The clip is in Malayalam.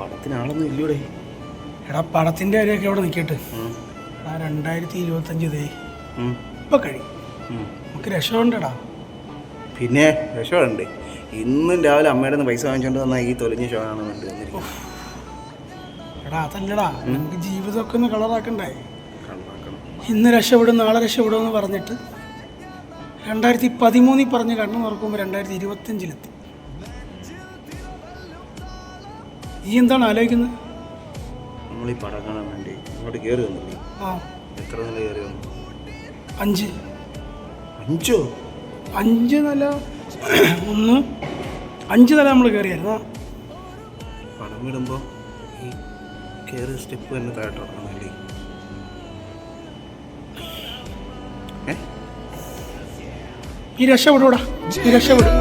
പടത്തിനാളൊന്നും ഇല്ലൂടെ? എടാ പടത്തിൻ്റെ കാര്യമൊക്കെ അവിടെ നിൽക്കട്ടെ. എടാ 2025 ഇപ്പം കഴിയും. നമുക്ക് രക്ഷമുണ്ടടാ. പിന്നെ രക്ഷമുണ്ട്. ഇന്നും രാവിലെ അമ്മയുടെ നിന്ന് പൈസ വാങ്ങിച്ചുകൊണ്ട് വന്നാൽ ഈ തൊലിഞ്ഞ ഷോ ആണെന്നുണ്ട്. എടാ അതല്ലടാ, നമുക്ക് ജീവിതമൊക്കെ ഒന്ന് കളറാക്കണ്ടേ? ഇന്ന് രക്ഷപ്പെടും നാളെ രക്ഷപ്പെടുമെന്ന് പറഞ്ഞിട്ട് 2013 പറഞ്ഞ് കണ്ണു തുറക്കുമ്പോൾ 2025 ഈ എന്താണ് ആലോചിക്കുന്നത്? നമ്മളീ പടം കാണാൻ വേണ്ടി ഇങ്ങോട്ട് കയറി വന്നില്ലേ? എത്ര നില കയറി വന്നു? 5. 5 നില 5 നില നമ്മൾ കയറിയായിരുന്നു. പടം വിടുമ്പോൾ ഈ കയറി സ്റ്റെപ്പ് തന്നെ താഴോട്ട് ഇറങ്ങുന്നില്ലേ? ഈ രക്ഷപ്പെടൂടാ, ഈ രക്ഷപ്പെടും.